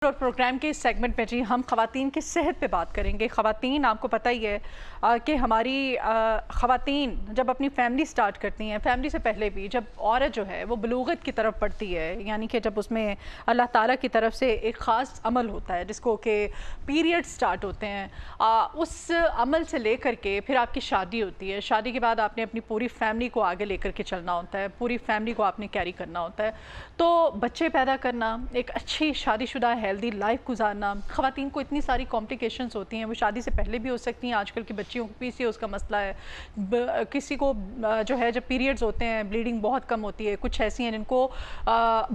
اور پروگرام کے اس سیگمنٹ میں جی ہم خواتین کی صحت پہ بات کریں گے۔ خواتین آپ کو پتہ ہی ہے کہ ہماری خواتین جب اپنی فیملی سٹارٹ کرتی ہیں، فیملی سے پہلے بھی جب عورت جو ہے وہ بلوغت کی طرف بڑھتی ہے، یعنی کہ جب اس میں اللہ تعالیٰ کی طرف سے ایک خاص عمل ہوتا ہے جس کو کہ پیریڈ سٹارٹ ہوتے ہیں، اس عمل سے لے کر کے پھر آپ کی شادی ہوتی ہے۔ شادی کے بعد آپ نے اپنی پوری فیملی کو آگے لے کر کے چلنا ہوتا ہے، پوری فیملی کو آپ نے کیری کرنا ہوتا ہے۔ تو بچے پیدا کرنا، ایک اچھی شادی شدہ ہیلدی لائف گزارنا، خواتین کو اتنی ساری کمپلیکیشنز ہوتی ہیں، وہ شادی سے پہلے بھی ہو سکتی ہیں۔ آج کل کی بچیوں کو PCOS کا مسئلہ ہے، کسی کو جو ہے جب پیریڈز ہوتے ہیں بلیڈنگ بہت کم ہوتی ہے، کچھ ایسی ہیں جن کو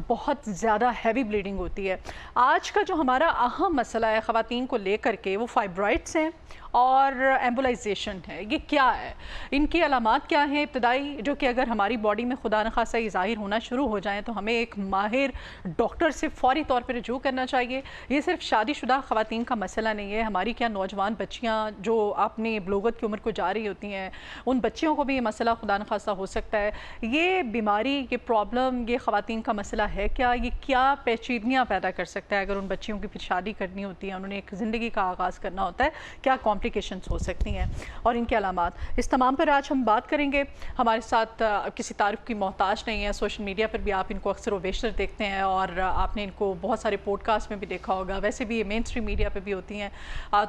بہت زیادہ ہیوی بلیڈنگ ہوتی ہے۔ آج کا جو ہمارا اہم مسئلہ ہے خواتین کو لے کر کے وہ فائبرائڈس ہیں اور ایمبولائزیشن ہے۔ یہ کیا ہے؟ ان کی علامات کیا ہیں ابتدائی، جو کہ اگر ہماری باڈی میں خدا نخواستہ یہ ظاہر ہونا شروع ہو جائیں تو ہمیں ایک ماہر ڈاکٹر سے فوری طور پر رجوع کرنا چاہیے۔ یہ صرف شادی شدہ خواتین کا مسئلہ نہیں ہے، ہماری کیا نوجوان بچیاں جو اپنی بلوغت کی عمر کو جا رہی ہوتی ہیں، ان بچیوں کو بھی یہ مسئلہ خدا نخواستہ ہو سکتا ہے۔ یہ بیماری، یہ پرابلم، یہ خواتین کا مسئلہ ہے کیا؟ یہ کیا پیچیدگیاں پیدا کر سکتا ہے اگر ان بچیوں کی پھر شادی کرنی ہوتی ہے، انہوں نے ایک زندگی کا آغاز کرنا ہوتا ہے، کیا کمپلیکیشنز ہو سکتی ہیں اور ان کے علامات؟ اس تمام پر آج ہم بات کریں گے۔ ہمارے ساتھ کسی تعارف کی محتاج نہیں ہے، سوشل میڈیا پر بھی آپ ان کو اکثر و بیشتر دیکھتے ہیں اور آپ نے ان کو بہت سارے پوڈ کاسٹ میں بھی دیکھا ہوگا، ویسے بھی یہ مین اسٹریم میڈیا پہ بھی ہوتی ہیں۔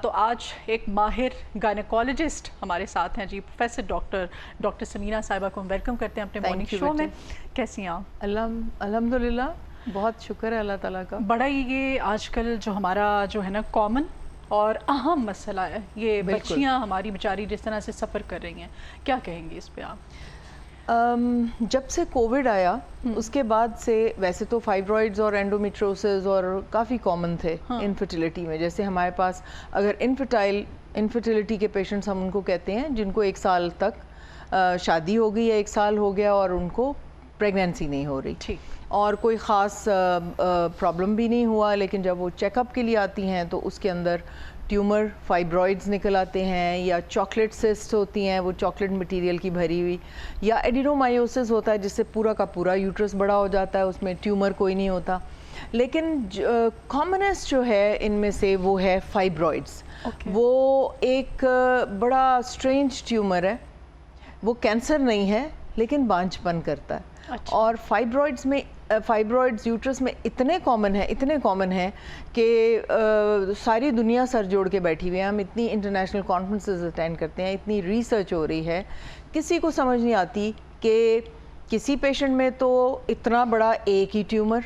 تو آج ایک ماہر گائنیکالوجسٹ ہمارے ساتھ ہیں جی، پروفیسر ڈاکٹر سمیرہ صاحبہ کو ہم ویلکم کرتے ہیں اپنے مارننگ شو میں۔ کیسی ہیں آپ؟ الحمدللہ، بہت شکر ہے اللہ تعالیٰ کا۔ بڑا ہی یہ آج کل جو ہمارا جو ہے نا کامن اور اہم مسئلہ ہے، یہ بچیاں ہماری بیچاری جس طرح سے سفر کر رہی ہیں، کیا کہیں گے اس پہ آپ؟ جب سے کووڈ آیا اس کے بعد سے ویسے تو فائبرائڈز اور اینڈومیٹروسز اور کافی کامن تھے انفرٹیلٹی میں، جیسے ہمارے پاس اگر انفرٹیلٹی کے پیشنٹس ہم ان کو کہتے ہیں جن کو 1 سال تک شادی ہو گئی یا 1 سال ہو گیا اور ان کو پریگنینسی نہیں ہو رہی اور کوئی خاص پرابلم بھی نہیں ہوا، لیکن جب وہ چیک اپ کے لیے آتی ہیں تو اس کے اندر ٹیومر فائبرائڈز نکل آتے ہیں یا چاکلیٹ سسٹ ہوتی ہیں، وہ چاکلیٹ مٹیریل کی بھری ہوئی، یا ایڈینومائیوسس ہوتا ہے جس سے پورا کا پورا یوٹرس بڑا ہو جاتا ہے، اس میں ٹیومر کوئی نہیں ہوتا۔ لیکن کامنسٹ جو ہے ان میں سے وہ ہے فائبرائڈز۔ وہ ایک بڑا اسٹرینج ٹیومر ہے، وہ کینسر نہیں ہے لیکن بانجھ پن کرتا ہے۔ اور فائبرائڈز یوٹرس میں اتنے کامن ہیں کہ ساری دنیا سر جوڑ کے بیٹھی ہوئی ہے۔ ہم اتنی انٹرنیشنل کانفرنسز اٹینڈ کرتے ہیں، اتنی ریسرچ ہو رہی ہے، کسی کو سمجھ نہیں آتی کہ کسی پیشنٹ میں تو اتنا بڑا ایک ہی ٹیومر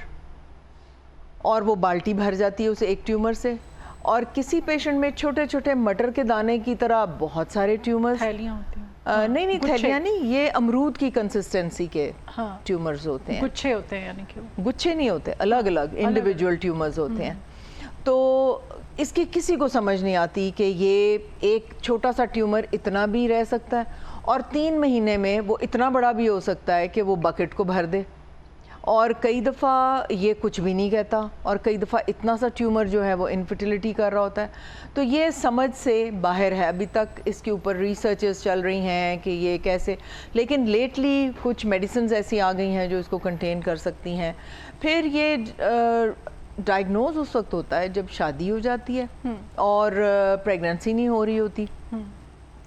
اور وہ بالٹی بھر جاتی ہے اسے ایک ٹیومر سے، اور کسی پیشنٹ میں چھوٹے چھوٹے مٹر کے دانے کی طرح بہت سارے ٹیومرز، نہیں تھیلیاں نہیں، یہ امرود کی کنسسٹنسی کے ٹیومرز ہوتے ہیں، گچھے ہوتے ہیں، یعنی کہ گچھے نہیں ہوتے، الگ الگ انڈیویجول ٹیومرز ہوتے ہیں۔ تو اس کی کسی کو سمجھ نہیں آتی کہ یہ ایک چھوٹا سا ٹیومر اتنا بھی رہ سکتا ہے اور 3 مہینے میں وہ اتنا بڑا بھی ہو سکتا ہے کہ وہ بکٹ کو بھر دے، اور کئی دفعہ یہ کچھ بھی نہیں کہتا، اور کئی دفعہ اتنا سا ٹیومر جو ہے وہ انفرٹیلٹی کر رہا ہوتا ہے۔ تو یہ سمجھ سے باہر ہے، ابھی تک اس کے اوپر ریسرچز چل رہی ہیں کہ یہ کیسے، لیکن لیٹلی کچھ میڈیسنز ایسی آ گئی ہیں جو اس کو کنٹین کر سکتی ہیں۔ پھر یہ ڈائگنوز اس وقت ہوتا ہے جب شادی ہو جاتی ہے اور پریگننسی نہیں ہو رہی ہوتی۔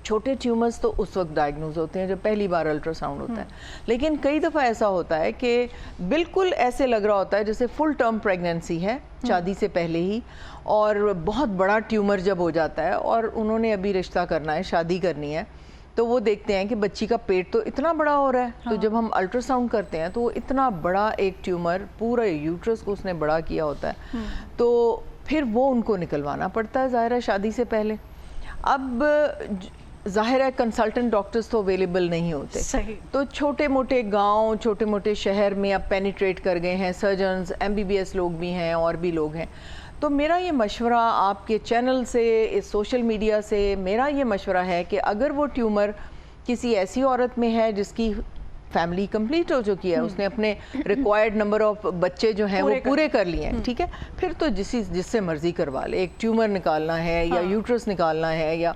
چھوٹے ٹیومرز تو اس وقت ڈائگنوز ہوتے ہیں جب پہلی بار الٹرا ساؤنڈ ہوتا ہے، لیکن کئی دفعہ ایسا ہوتا ہے کہ بالکل ایسے لگ رہا ہوتا ہے جیسے فل ٹرم پریگننسی ہے شادی سے پہلے ہی، اور بہت بڑا ٹیومر جب ہو جاتا ہے اور انہوں نے ابھی رشتہ کرنا ہے، شادی کرنی ہے، تو وہ دیکھتے ہیں کہ بچی کا پیٹ تو اتنا بڑا ہو رہا ہے، تو جب ہم الٹرا ساؤنڈ کرتے ہیں تو وہ اتنا بڑا ایک ٹیومر پورا یوٹرس کو اس نے بڑا کیا ہوتا ہے، تو پھر وہ ان کو نکلوانا پڑتا ہے ظاہر ہے شادی سے پہلے۔ اب ظاہر ہے کنسلٹنٹ ڈاکٹرز تو اویلیبل نہیں ہوتے، تو چھوٹے موٹے گاؤں، چھوٹے موٹے شہر میں اب پینیٹریٹ کر گئے ہیں سرجنز، MBBS لوگ بھی ہیں اور بھی لوگ ہیں۔ تو میرا یہ مشورہ آپ کے چینل سے، اس سوشل میڈیا سے میرا یہ مشورہ ہے کہ اگر وہ ٹیومر کسی ایسی عورت میں ہے جس کی فیملی کمپلیٹ ہو چکی ہے، اس نے اپنے ریکوائرڈ نمبر آف بچے جو ہیں وہ پورے کر لیے ہیں، ٹھیک ہے، پھر تو جس سے مرضی کروا لے، ایک ٹیومر نکالنا ہے یا یوٹرس نکالنا ہے یا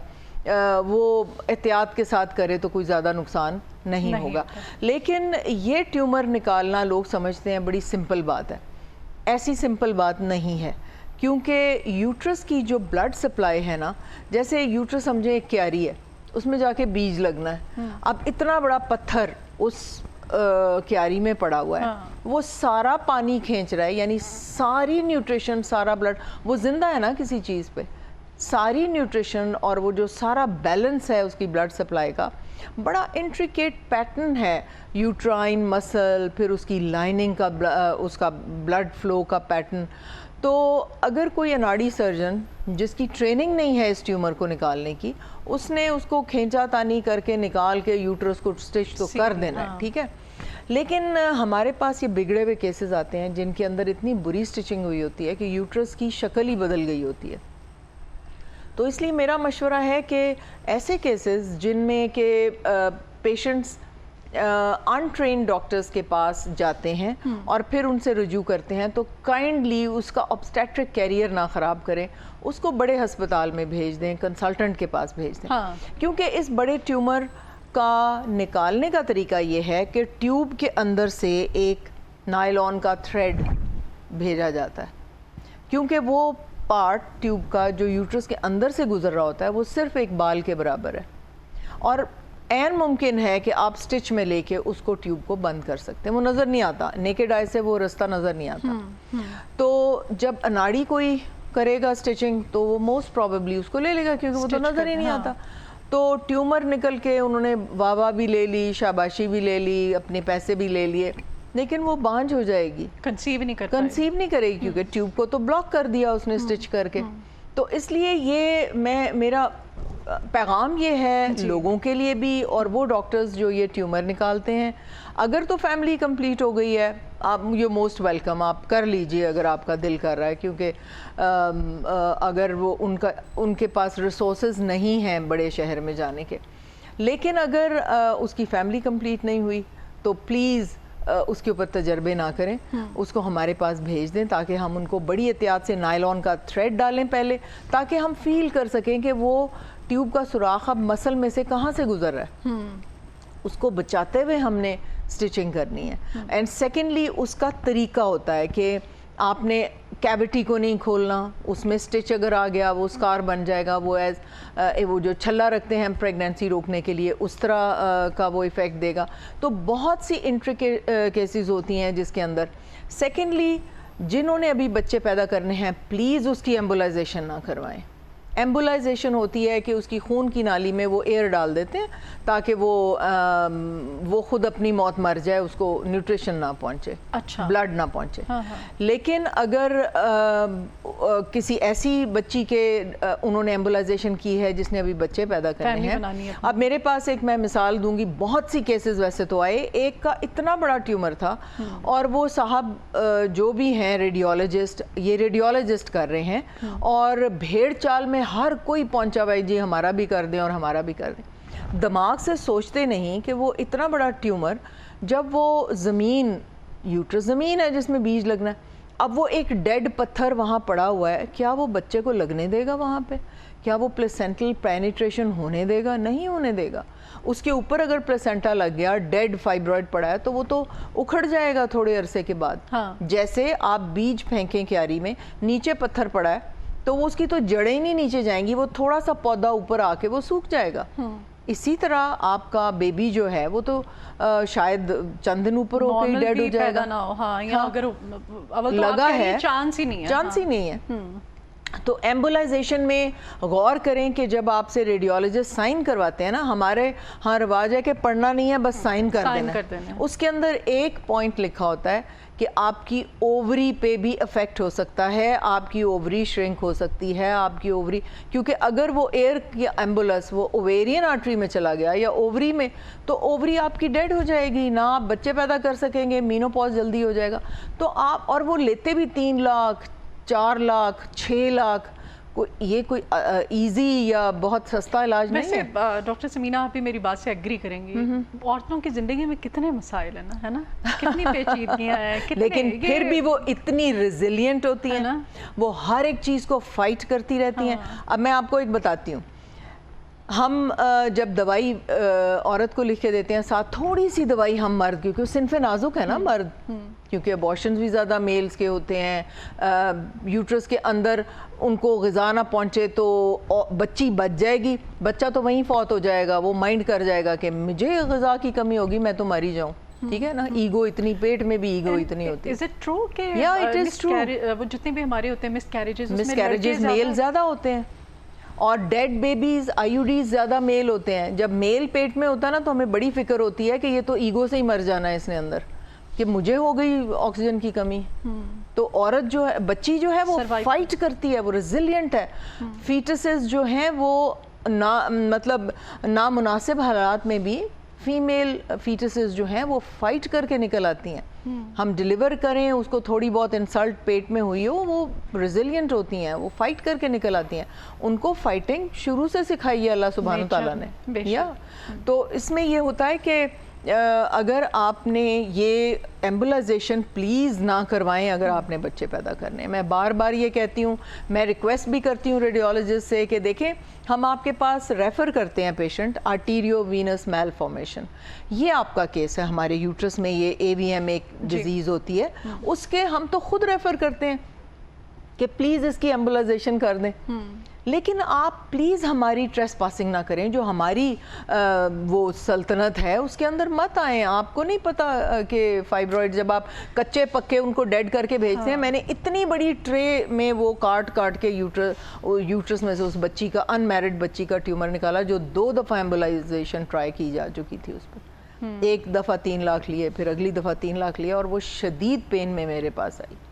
وہ احتیاط کے ساتھ کرے تو کوئی زیادہ نقصان نہیں ہوگا۔ لیکن یہ ٹیومر نکالنا لوگ سمجھتے ہیں بڑی سمپل بات ہے، ایسی سمپل بات نہیں ہے۔ کیونکہ یوٹرس کی جو بلڈ سپلائی ہے نا، جیسے یوٹرس سمجھیں ایک کیاری ہے، اس میں جا کے بیج لگنا ہے. اب اتنا بڑا پتھر اس کیاری میں پڑا ہوا ہے، وہ سارا پانی کھینچ رہا ہے، یعنی ساری نیوٹریشن، سارا بلڈ، وہ زندہ ہے نا کسی چیز پہ، ساری نیوٹریشن اور وہ جو سارا بیلنس ہے اس کی بلڈ سپلائی کا، بڑا انٹریکیٹ پیٹرن ہے. یوٹرائن مسل، پھر اس کی لائننگ کا، اس کا بلڈ فلو کا پیٹرن. تو اگر کوئی اناڑی سرجن جس کی ٹریننگ نہیں ہے اس ٹیومر کو نکالنے کی، اس نے اس کو کھینچا تانی کر کے نکال کے یوٹرس کو اسٹچ تو کر دینا ہے، ٹھیک ہے. لیکن ہمارے پاس یہ بگڑے ہوئے کیسز آتے ہیں جن کے اندر اتنی بری اسٹچنگ ہوئی ہوتی ہے کہ یوٹرس کی شکل ہی بدل گئی ہوتی ہے. تو اس لیے میرا مشورہ ہے کہ ایسے کیسز جن میں کہ پیشنٹس انٹرینڈ ڈاکٹرز کے پاس جاتے ہیں اور پھر ان سے رجوع کرتے ہیں، تو کائنڈلی اس کا obstetric کیریئر نہ خراب کریں، اس کو بڑے ہسپتال میں بھیج دیں، کنسلٹنٹ کے پاس بھیج دیں. کیونکہ اس بڑے ٹیومر کا نکالنے کا طریقہ یہ ہے کہ ٹیوب کے اندر سے ایک نائلون کا تھریڈ بھیجا جاتا ہے، کیونکہ وہ پارٹ ٹیوب کا جو یوٹرس کے اندر سے گزر رہا ہوتا ہے وہ صرف ایک بال کے برابر ہے، اور عین ممکن ہے کہ آپ سٹچ میں لے کے اس کو ٹیوب کو بند کر سکتے ہیں. وہ نظر نہیں آتا، نیکڈ آئی سے وہ رستہ نظر نہیں آتا. تو جب اناڑی کوئی کرے گا سٹچنگ تو وہ موسٹ پروبیبلی اس کو لے لے گا، کیونکہ وہ تو نظر ہی نہیں آتا. تو ٹیومر نکل کے انہوں نے واہ بھی لے لی، شاباشی بھی لے لی، اپنے پیسے بھی لے لیے، لیکن وہ بانجھ ہو جائے گی، کنسیو نہیں کرے گی، کیونکہ ٹیوب کو تو بلاک کر دیا اس نے سٹچ کر کے. تو اس لیے یہ میرا پیغام یہ ہے لوگوں کے لیے بھی، اور وہ ڈاکٹرز جو یہ ٹیومر نکالتے ہیں، اگر تو فیملی کمپلیٹ ہو گئی ہے، آپ یو موسٹ ویلکم، آپ کر لیجئے اگر آپ کا دل کر رہا ہے. کیونکہ اگر وہ ان کے پاس ریسورسز نہیں ہیں بڑے شہر میں جانے کے. لیکن اگر اس کی فیملی کمپلیٹ نہیں ہوئی تو پلیز اس کے اوپر تجربے نہ کریں، اس کو ہمارے پاس بھیج دیں تاکہ ہم ان کو بڑی احتیاط سے نائلون کا تھریڈ ڈالیں پہلے، تاکہ ہم فیل کر سکیں کہ وہ ٹیوب کا سوراخ اب مسل میں سے کہاں سے گزر رہا ہے. اس کو بچاتے ہوئے ہم نے سٹچنگ کرنی ہے. اینڈ سیکنڈلی اس کا طریقہ ہوتا ہے کہ آپ نے کیوٹی کو نہیں کھولنا، اس میں سٹچ اگر آ گیا وہ سکار بن جائے گا، وہ جو چھلا رکھتے ہیں پریگنینسی روکنے کے لیے اس طرح کا وہ ایفیکٹ دے گا. تو بہت سی انٹریکیٹ کیسز ہوتی ہیں جس کے اندر. سیکنڈلی جنہوں نے ابھی بچے پیدا کرنے ہیں پلیز اس کی ایمبولائزیشن نہ کروائیں. ایمبولائزیشن ہوتی ہے کہ اس کی خون کی نالی میں وہ ایئر ڈال دیتے ہیں تاکہ وہ خود اپنی موت مر جائے، اس کو نیوٹریشن نہ پہنچے، بلڈ نہ پہنچے. لیکن اگر کسی ایسی بچی کے انہوں نے ایمبولائزیشن کی ہے جس نے ابھی بچے پیدا کرنے ہیں، اب میرے پاس ایک میں مثال دوں گی، بہت سی کیسز ویسے تو آئے. ایک کا اتنا بڑا ٹیومر تھا اور وہ صاحب جو بھی ہیں ریڈیولوجسٹ، یہ ریڈیولوجسٹ کر رہے ہیں، اور بھیڑ چال میں ہر کوئی پہنچا بھائی جی ہمارا بھی کر دیں اور ہمارا بھی کر دیں. دماغ سے سوچتے نہیں کہ وہ اتنا بڑا ٹیومر، جب وہ یوٹرس زمین ہے جس میں بیج لگنا ہے، اب وہ ایک ڈیڈ پتھر وہاں پڑا ہوا ہے، کیا وہ بچے کو لگنے دے گا وہاں پہ؟ کیا وہ پلیسنٹل پینیٹریشن ہونے دے گا؟ نہیں ہونے دے گا. اس کے اوپر اگر پلیسنٹا لگ گیا، ڈیڈ فائبرائڈ پڑا ہے، تو وہ تو اکھڑ جائے گا تھوڑے عرصے کے بعد. جیسے آپ بیج پھینکیں کیاری میں، نیچے پتھر پڑا ہے تو وہ اس کی تو جڑیں ہی نہیں نیچے جائیں گی، وہ تھوڑا سا پودا اوپر آ کے وہ سوکھ جائے گا. اسی طرح آپ کا بیبی جو ہے وہ تو شاید چند دن اوپر ہو کے ڈیڈ ہو جائے گا. لگا ہے چانس ہی نہیں ہے. تو ایمبولائزیشن میں غور کریں کہ جب آپ سے ریڈیولوجسٹ سائن کرواتے ہیں نا، ہمارے ہاں رواج ہے کہ پڑھنا نہیں ہے، بس سائن کر دینا. اس کے اندر ایک پوائنٹ لکھا ہوتا ہے کہ آپ کی اووری پہ بھی افیکٹ ہو سکتا ہے، آپ کی اووری شرنک ہو سکتی ہے، آپ کی اووری، کیونکہ اگر وہ ایئر کی ایمبولس وہ اوویرین آرٹری میں چلا گیا یا اووری میں، تو اووری آپ کی ڈیڈ ہو جائے گی، نہ آپ بچے پیدا کر سکیں گے، مینوپاز جلدی ہو جائے گا. تو آپ، اور وہ لیتے بھی 3 لاکھ 4 لاکھ 6 لاکھ، یہ کوئی ایزی یا بہت سستا علاج نہیں ہے. ڈاکٹر سمینا، آپ بھی میری بات سے ایگری کریں گی، عورتوں کی زندگی میں کتنے مسائل ہیں نا، ہے نا، کتنی پیچیدگیاں ہیں، لیکن پھر بھی وہ اتنی ریزیلینٹ ہوتی ہیں، وہ ہر ایک چیز کو فائٹ کرتی رہتی ہیں. اب میں آپ کو ایک بتاتی ہوں، ہم جب دوائی عورت کو لکھ کے دیتے ہیں ساتھ تھوڑی سی دوائی ہم مرد، کیونکہ صنف نازک ہے نا مرد، کیونکہ ابارشنز بھی زیادہ میلز کے ہوتے ہیں، یوٹرس کے اندر ان کو غذا نہ پہنچے تو بچی بچ جائے گی، بچہ تو وہیں فوت ہو جائے گا، وہ مائنڈ کر جائے گا کہ مجھے غذا کی کمی ہوگی میں تو مر ہی جاؤں، ٹھیک ہے نا، ایگو اتنی، پیٹ میں بھی ایگو اتنی ہوتی ہے. Is it true کہ وہ جتنے بھی ہمارے ہوتے ہیں مس کیریجز میل زیادہ ہوتے ہیں، اور ڈیڈ بیبیز IUDs زیادہ میل ہوتے ہیں. جب میل پیٹ میں ہوتا ہے نا تو ہمیں بڑی فکر ہوتی ہے کہ یہ تو ایگو سے ہی مر جانا ہے اس نے اندر، کہ مجھے ہو گئی آکسیجن کی کمی. تو عورت جو ہے، بچی جو ہے وہ فائٹ کرتی ہے، وہ ریزیلینٹ ہے. فیٹسز جو ہیں وہ مطلب نامناسب حالات میں بھی فیمیل فیٹسز جو ہیں وہ فائٹ کر کے نکل آتی ہیں. ہم ڈیلیور کریں، اس کو تھوڑی بہت انسلٹ پیٹ میں ہوئی ہو، وہ ریزیلینٹ ہوتی ہیں، وہ فائٹ کر کے نکل آتی ہیں. ان کو فائٹنگ شروع سے سکھائی ہے اللہ سبحانہ تعالیٰ نے. یا تو اس میں یہ ہوتا ہے کہ اگر آپ نے یہ ایمبولائزیشن پلیز نہ کروائیں اگر آپ نے بچے پیدا کرنے. میں بار بار یہ کہتی ہوں، میں ریکویسٹ بھی کرتی ہوں ریڈیولوجسٹ سے کہ دیکھیں ہم آپ کے پاس ریفر کرتے ہیں پیشنٹ آرٹیریو وینس میل فارمیشن، یہ آپ کا کیس ہے، ہمارے یوٹرس میں یہ AVM ایک ڈیزیز ہوتی ہے، اس کے ہم تو خود ریفر کرتے ہیں کہ پلیز اس کی ایمبولائزیشن کر دیں. لیکن آپ پلیز ہماری ٹریس پاسنگ نہ کریں، جو ہماری وہ سلطنت ہے اس کے اندر مت آئیں. آپ کو نہیں پتا کہ فائبرائڈ جب آپ کچے پکے ان کو ڈیڈ کر کے بھیجتے ہیں. میں نے اتنی بڑی ٹرے میں وہ کاٹ کے یوٹرس میں سے اس بچی کا، ان میرڈ بچی کا ٹیومر نکالا، جو 2 دفعہ ایمبولائزیشن ٹرائی کی جا چکی تھی اس پر. ایک دفعہ 3 لاکھ لیے، پھر اگلی دفعہ 3 لاکھ لیے، اور وہ شدید پین میں میرے پاس آئی.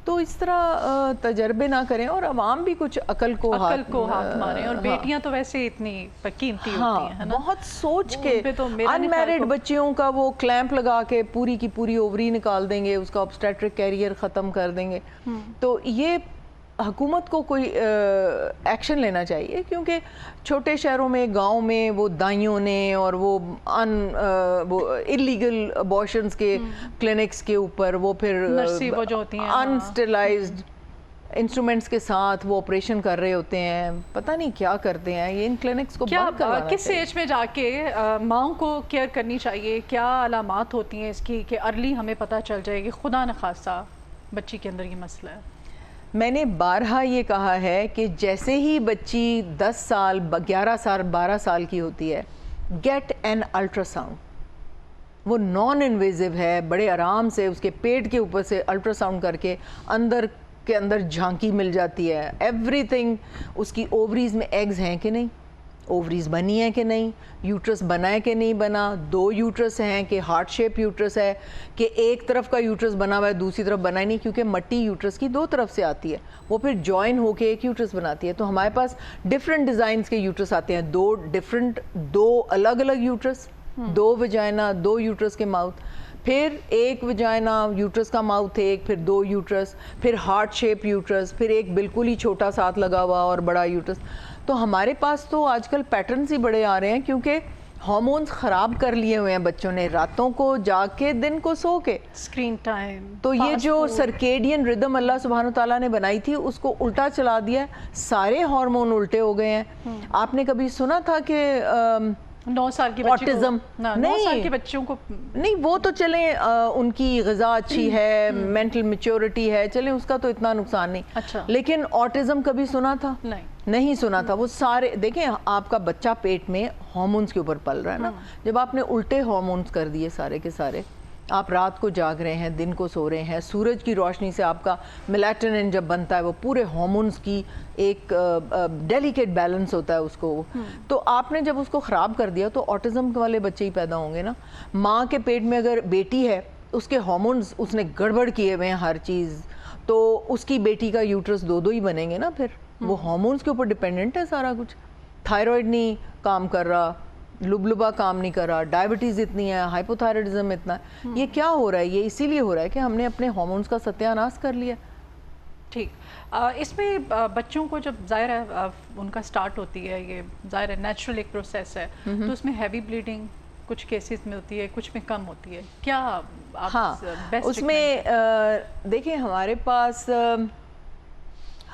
تو اس طرح تجربے نہ کریں، اور عوام بھی کچھ عقل کو ہاتھ ماریں. اور بیٹیاں تو ویسے اتنی قیمتی ہوتی ہیں، بہت سوچ کے ان میرڈ بچیوں کا وہ کلیمپ لگا کے پوری کی پوری اووری نکال دیں گے، اس کا obstetric کیریئر ختم کر دیں گے. تو یہ حکومت کو کوئی ایکشن لینا چاہیے، کیونکہ چھوٹے شہروں میں، گاؤں میں وہ دائیوں نے اور وہ انلیگل ابارشنز کے کلینکس کے اوپر وہ پھر انسٹرلائزڈ انسٹرومنٹس کے ساتھ وہ آپریشن کر رہے ہوتے ہیں، پتہ نہیں کیا کرتے ہیں. یہ ان کلینکس کو بند کروانا چاہیے. کس ایج میں جا کے ماؤں کو کیئر کرنی چاہیے؟ کیا علامات ہوتی ہیں اس کی کہ ارلی ہمیں پتہ چل جائے گی خدا نخواستہ بچی کے اندر یہ مسئلہ ہے؟ میں نے بارہا یہ کہا ہے کہ جیسے ہی بچی 10 سال 11 سال 12 سال کی ہوتی ہے، گیٹ این الٹرا ساؤنڈ. وہ نان انویزو ہے، بڑے آرام سے اس کے پیٹ کے اوپر سے الٹرا ساؤنڈ کر کے اندر کے اندر جھانکی مل جاتی ہے. ایوری تھنگ، اس کی اووریز میں ایگز ہیں کہ نہیں، اووریز بنی ہیں کہ نہیں، یوٹرس بنا ہے کہ نہیں بنا، 2 یوٹرس ہیں کہ ہارٹ شیپ یوٹرس ہے کہ ایک طرف کا یوٹرس بنا ہوا ہے دوسری طرف بنا ہی نہیں، کیونکہ مٹی یوٹرس کی 2 طرف سے آتی ہے، وہ پھر جوائن ہو کے ایک یوٹرس بناتی ہے. تو ہمارے پاس ڈفرینٹ ڈیزائنز کے یوٹرس آتے ہیں، 2 الگ الگ یوٹرس، 2 وجائنا، 2 یوٹرس کے ماؤتھ، پھر ایک وجائنا یوٹرس کا ماؤتھ ایک، پھر 2 یوٹرس، پھر ہارٹ شیپ یوٹرس، پھر ایک بالکل ہی چھوٹا ساتھ لگا ہوا اور بڑا یوٹرس. تو ہمارے پاس تو آج کل پیٹرنز ہی بڑے آ رہے ہیں، کیونکہ ہارمونز خراب کر لیے ہوئے ہیں بچوں نے، راتوں کو جاگ کے دن کو سو کے، اسکرین ٹائم. تو یہ جو سرکیڈین ردم اللہ سبحانہ تعالیٰ نے بنائی تھی اس کو الٹا چلا دیا، سارے ہارمون الٹے ہو گئے ہیں. آپ نے کبھی سنا تھا کہ 9 سال کی آٹزم؟ 9 سال کے بچوں کو نہیں، وہ تو چلیں ان کی غذا اچھی ہے، مینٹل میچورٹی ہے، چلیں اس کا تو اتنا نقصان نہیں. اچھا، لیکن آٹزم کبھی سنا تھا؟ نہیں سنا تھا. وہ سارے دیکھیں، آپ کا بچہ پیٹ میں ہارمونز کے اوپر پل رہا ہے نا، جب آپ نے الٹے ہارمونز کر دیے سارے کے سارے، آپ رات کو جاگ رہے ہیں، دن کو سو رہے ہیں، سورج کی روشنی سے آپ کا میلاٹونن جب بنتا ہے، وہ پورے ہارمونز کی ایک ڈیلیکیٹ بیلنس ہوتا ہے اس کو، تو آپ نے جب اس کو خراب کر دیا تو آٹزم والے بچے ہی پیدا ہوں گے نا. ماں کے پیٹ میں اگر بیٹی ہے، اس کے ہارمونز اس نے گڑبڑ کیے ہوئے ہیں ہر چیز، تو اس کی بیٹی کا یوٹرس 2 ہی بنیں گے نا. پھر وہ ہارمونز کے اوپر ڈیپینڈنٹ ہے سارا کچھ. تھائرائڈ نہیں کام کر رہا، لبلبا کام نہیں کر رہا، ڈائبٹیز اتنی ہے، ہائپوتھائرائڈزم اتنا ہے. یہ کیا ہو رہا ہے؟ یہ اسی لیے ہو رہا ہے کہ ہم نے اپنے ہارمونز کا ستیہ ناش کر لیا. ٹھیک. اس میں بچوں کو جب ظاہر ہے ان کا سٹارٹ ہوتی ہے، یہ ظاہر ہے نیچرل ایک پروسیس ہے، تو اس میں ہیوی بلیڈنگ کچھ کیسز میں ہوتی ہے، کچھ میں کم ہوتی ہے. کیا ہاں، اس میں دیکھیں ہمارے پاس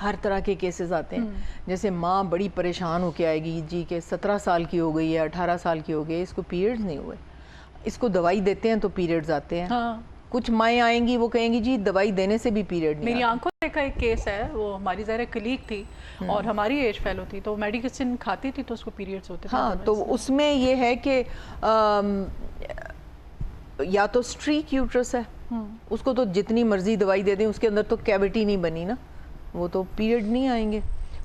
ہر طرح کے کیسز آتے ہیں. جیسے ماں بڑی پریشان ہو کے آئے گی جی کہ 17 سال کی ہو گئی ہے, 18 سال کی ہو گئی, اس کو پیریڈز نہیں ہوئے, اس کو دوائی دیتے ہیں تو پیریڈز آتے ہیں. کچھ مائیں آئیں گی وہ کہیں گی جی دوائی دینے سے بھی پیریڈ نہیں. میری آنکھوں کا ایک کیس ہے, وہ ہماری ظاہر کلیگ تھی اور ہماری ایج فیلو تھی, تو میڈیسن کھاتی تھی تو اس کو پیریڈز ہوتے تھے. ہاں تو اس میں یہ ہے کہ یا تو اسٹریک یوٹرس ہے, اس کو تو جتنی مرضی دوائی دے دیں اس کے اندر تو کیوٹی نہیں بنی نا, وہ تو پیریڈ نہیں آئیں گے.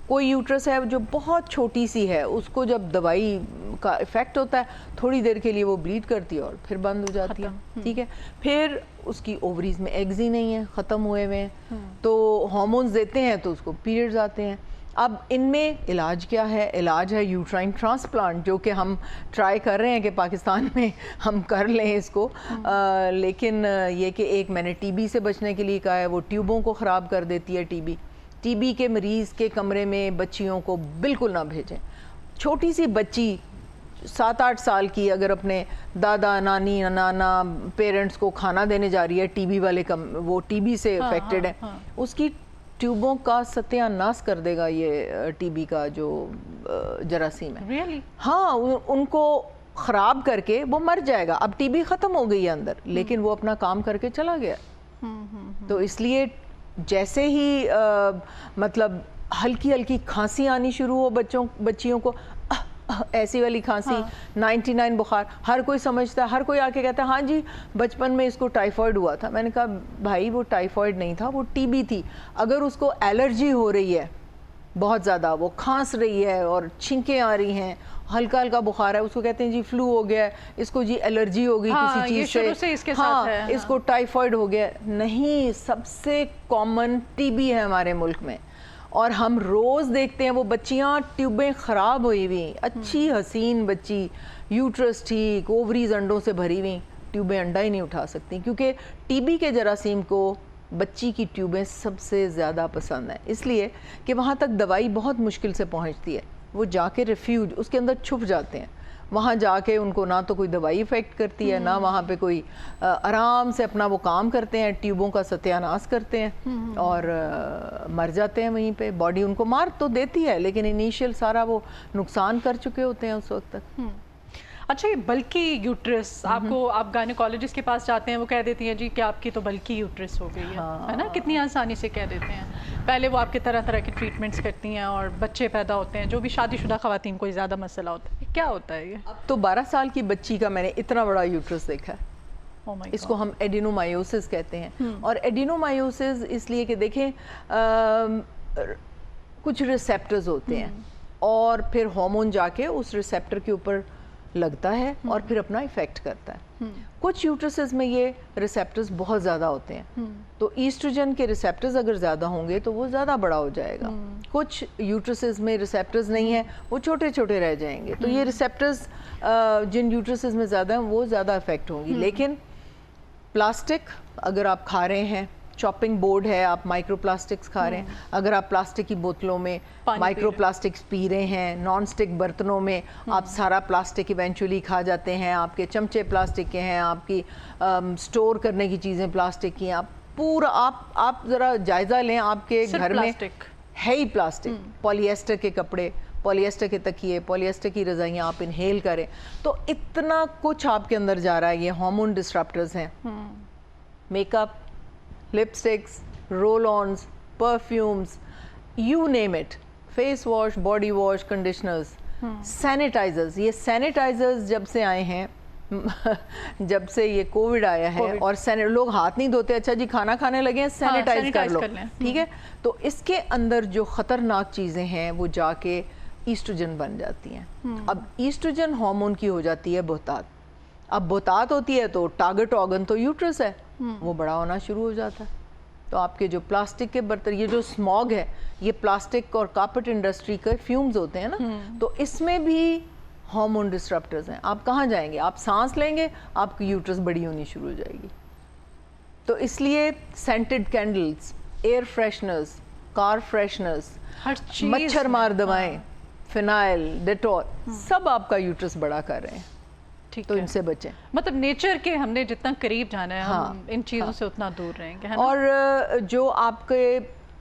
کوئی یوٹرس ہے جو بہت چھوٹی سی ہے, اس کو جب دوائی کا افیکٹ ہوتا ہے تھوڑی دیر کے لیے وہ بلیڈ کرتی ہے اور پھر بند ہو جاتی ہے. ٹھیک ہے, پھر اس کی اووریز میں ایگز ہی نہیں ہیں, ختم ہوئے ہوئے ہیں, تو ہارمونز دیتے ہیں تو اس کو پیریڈز آتے ہیں. اب ان میں علاج کیا ہے؟ علاج ہے یوٹرائن ٹرانسپلانٹ, جو کہ ہم ٹرائی کر رہے ہیں کہ پاکستان میں ہم کر لیں اس کو, لیکن یہ کہ ایک میں نے ٹی بی سے بچنے کے لیے کہا ہے, وہ ٹیوبوں کو خراب کر دیتی ہے. ٹی بی کے مریض کے کمرے میں بچیوں کو بالکل نہ بھیجیں. چھوٹی سی بچی 7-8 سال کی اگر اپنے دادا نانی نانا پیرنٹس کو کھانا دینے جا رہی ہے, ٹی بی والے وہ ٹی بی سے افیکٹڈ ہے, اس کی ٹیوبوں کا ستیہ ناش کر دے گا یہ ٹی بی کا جو جراثیم ہے. ہاں, ان کو خراب کر کے وہ مر جائے گا. اب ٹی بی ختم ہو گئی ہے اندر, لیکن وہ اپنا کام کر کے چلا گیا. تو اس لیے جیسے ہی مطلب ہلکی ہلکی کھانسی آنی شروع ہو بچیوں کو, ایسی والی کھانسی, 99 بخار, ہر کوئی سمجھتا ہے, ہر کوئی آ کے کہتا ہے ہاں جی بچپن میں اس کو ٹائیفائڈ ہوا تھا. میں نے کہا بھائی وہ ٹائیفائڈ نہیں تھا, وہ ٹی بی تھی. اگر اس کو الرجی ہو رہی ہے بہت زیادہ, وہ کھانس رہی ہے اور چھینکیں آ رہی ہیں, ہلکا ہلکا بخار ہے, اس کو کہتے ہیں جی فلو ہو گیا ہے, اس کو جی الرجی ہو گئی کسی چیز سے, ہاں اس کو ٹائیفائڈ ہو گیا. نہیں, سب سے کامن ٹی بی ہے ہمارے ملک میں, اور ہم روز دیکھتے ہیں وہ بچیاں ٹیوبیں خراب ہوئی ہوئی, اچھی حسین بچی, یوٹرس ٹھیک, اووریز انڈوں سے بھری ہوئی, ٹیوبیں انڈا ہی نہیں اٹھا سکتی, کیونکہ ٹی بی کے جراثیم کو بچی کی ٹیوبیں سب سے زیادہ پسند ہیں, اس لیے کہ وہاں تک دوائی بہت مشکل سے پہنچتی ہے. وہ جا کے ریفیوج اس کے اندر چھپ جاتے ہیں, وہاں جا کے ان کو نہ تو کوئی دوائی افیکٹ کرتی ہے, نہ وہاں پہ کوئی, آرام سے اپنا وہ کام کرتے ہیں, ٹیوبوں کا ستیہ ناش کرتے ہیں اور مر جاتے ہیں وہیں پہ. باڈی ان کو مار تو دیتی ہے, لیکن انیشیل سارا وہ نقصان کر چکے ہوتے ہیں اس وقت تک. اچھا, یہ بلکی یوٹرس, آپ گائنیکالوجسٹ کے پاس جاتے ہیں, وہ کہہ دیتی ہیں جی کہ آپ کی تو بلکی یوٹرس ہو گئی ہے نا, کتنی آسانی سے کہہ دیتے ہیں. پہلے وہ آپ کے طرح طرح کے ٹریٹمنٹس کرتی ہیں اور بچے پیدا ہوتے ہیں, جو بھی شادی شدہ خواتین کو زیادہ مسئلہ ہوتا ہے. کیا ہوتا ہے یہ؟ اب تو 12 سال کی بچی کا میں نے اتنا بڑا یوٹرس دیکھا ہے, اس کو ہم ایڈینومائیوسس کہتے ہیں. اور ایڈینومائیوسس اس لیے کہ دیکھیں کچھ ریسیپٹرز ہوتے ہیں, اور پھر ہارمون جا کے اس ریسیپٹر کے اوپر لگتا ہے اور پھر اپنا ایفیکٹ کرتا ہے. کچھ یوٹرسز میں یہ ریسیپٹرز بہت زیادہ ہوتے ہیں, تو ایسٹروجن کے ریسیپٹرز اگر زیادہ ہوں گے تو وہ زیادہ بڑا ہو جائے گا. کچھ یوٹرسز میں ریسیپٹرز نہیں ہیں, وہ چھوٹے چھوٹے رہ جائیں گے. تو یہ ریسیپٹرز جن یوٹرسز میں زیادہ ہیں وہ زیادہ افیکٹ ہوں گی. لیکن پلاسٹک اگر آپ کھا رہے ہیں, چاپنگ بورڈ ہے, آپ مائکرو پلاسٹکس کھا رہے ہیں, اگر آپ پلاسٹک کی بوتلوں میں مائکرو پلاسٹکس پی رہے ہیں, نان سٹک برتنوں میں آپ سارا پلاسٹک ایونچولی کھا جاتے ہیں, آپ کے چمچے پلاسٹک کے ہیں, آپ کی سٹور کرنے کی چیزیں پلاسٹک کی ہیں, آپ پورا آپ ذرا جائزہ لیں, آپ کے گھر میں ہے ہی پلاسٹک. پولی ایسٹر کے کپڑے, پولی ایسٹر کے تکیے, پولی ایسٹر کی رضائیاں آپ انہیل کریں, تو اتنا کچھ آپ کے اندر جا رہا ہے. یہ ہارمون ڈسرپٹرز ہیں. Makeup, lipsticks, roll ons, perfumes, you name it, face wash, body wash, conditioners, sanitizers. یہ سینیٹائزرز جب سے آئے ہیں, جب سے یہ کووڈ آیا ہے, اور لوگ ہاتھ نہیں دھوتے, اچھا جی کھانا کھانے لگے ہیں سینیٹائز کر لو, ٹھیک ہے. تو اس کے اندر جو خطرناک چیزیں ہیں وہ جا کے ایسٹروجن بن جاتی ہیں. اب ایسٹروجن ہارمون کی ہو جاتی ہے بہتات. اب بہتات ہوتی ہے تو ٹارگٹ آرگن تو یوٹرس ہے, وہ بڑا ہونا شروع ہو جاتا ہے. تو آپ کے جو پلاسٹک کے برتن, یہ جو اسموگ ہے, یہ پلاسٹک اور کارپیٹ انڈسٹری کے فیومز ہوتے ہیں نا, تو اس میں بھی ہارمون ڈسرپٹرز ہیں. آپ کہاں جائیں گے, آپ سانس لیں گے, آپ کی یوٹرس بڑی ہونی شروع ہو جائے گی. تو اس لیے سینٹڈ کینڈلز, ایئر فریشنرز, کار فریشنرز, مچھر مار دوائیں, فینائل, ڈیٹول, سب آپ کا یوٹرس بڑا کر رہے ہیں. تو ان سے بچیں. مطلب نیچر کے ہم نے جتنا قریب جانا ہے, ہم ان چیزوں سے اتنا دور رہیں گے. اور جو آپ کے